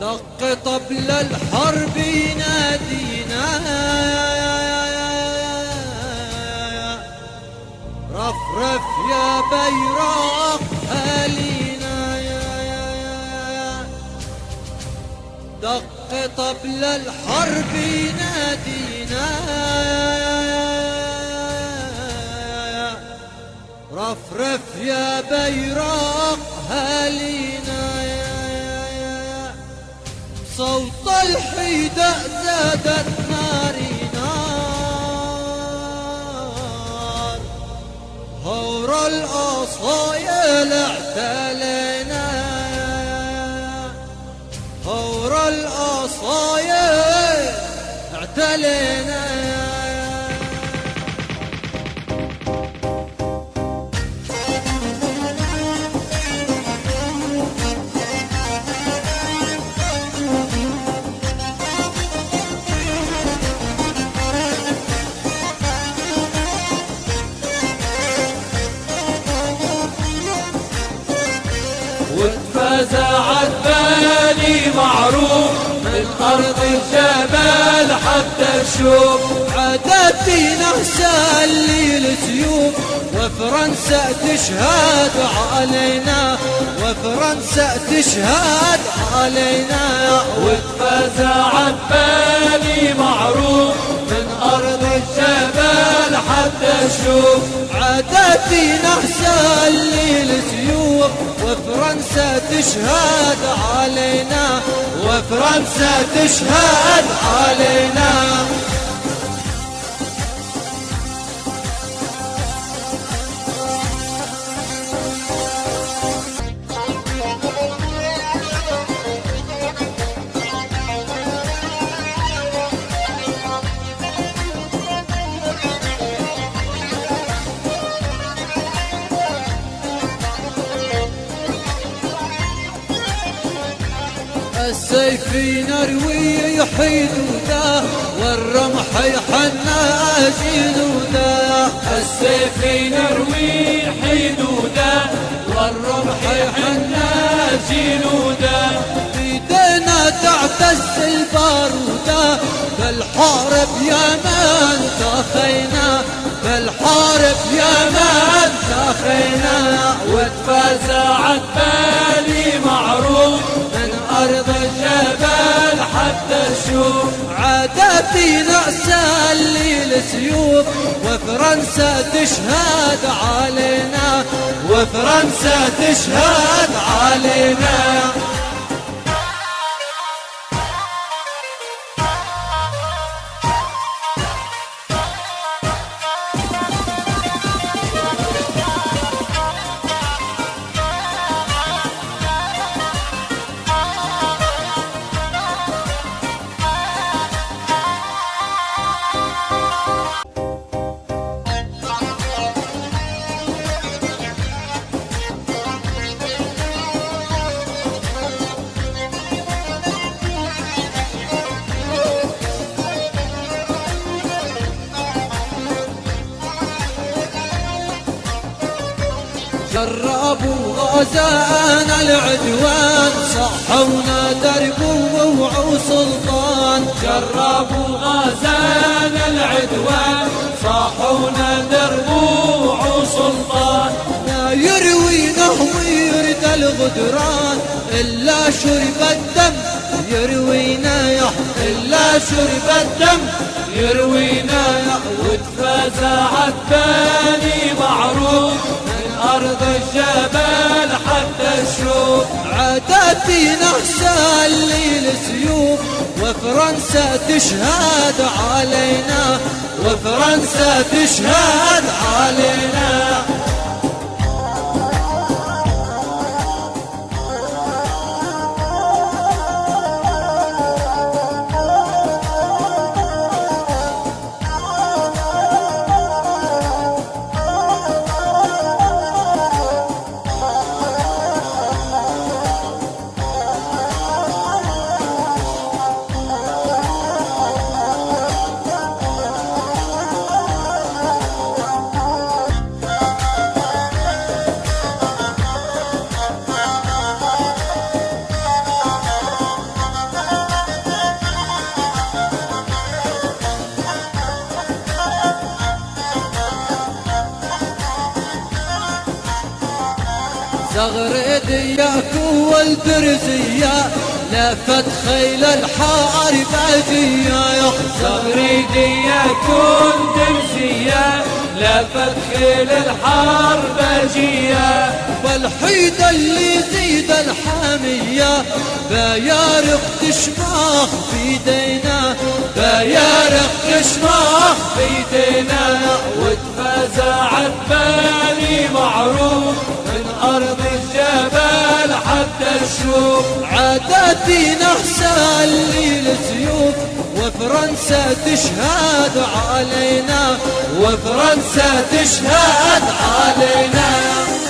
دق طبل الحرب ينادينا، رفرف يا بيراق أهالينا. دق طبل الحرب ينادينا، رفرف يا بيراق أهالينا. صوت الحيداء زادت ناري نار، هور الأصايل اعتلينا، هور الأصايل اعتلينا. واتفزعت بالي معروف من أرض الجبل حتى الشوف. عاداتنا سالي السيوف وفرنسا تشهد علينا، وفرنسا تشهد علينا. واتفزعت بالي معروف من أرض الجبل حتى الشوف. عاداتنا سالي السيوف وفرنسا تشهد علينا، وفرنسا تشهد علينا. السيف نروي حدوده والرمح يحنى جنوده. السيف نروي حدوده والرمح يحنى جنوده. بيدنا تعتز البارودة بالحارب يا من تخينا، بالحارب يا من تخينا. واتفزعت بالي معروف من أرض الجبل حتى الشوف. عاداتنا سالي السيوف وفرنسا تشهد علينا، وفرنسا تشهد علينا. جربوا غزانا العدوان صحونا درب ووعوا سلطان. جربوا غزانا العدوان صحونا درب ووعوا سلطان. ما يروينا ويرد الغدران إلا شرب الدم يروينا يا، إلا شرب الدم يروينا. واتفزعت بالي معروف من أرض الجبل حتى الشوف. عاداتنا سالي السيوف وفرنسا تشهد علينا، وفرنسا تشهد علينا. ثغر دياك والبرزية لفت خيل الحارب عجية ثغر دياك درزية لفت خيل الحرب جية والحيد اللي زيد الحامية بايارق تشماخ بيدينا بايارق تشماخ بيدينا وتفزعت بني معروف من أرض الجبل حتى الشوف عاداتي نحسى اللي السيوف وفرنسا تشهد علينا وفرنسا تشهد علينا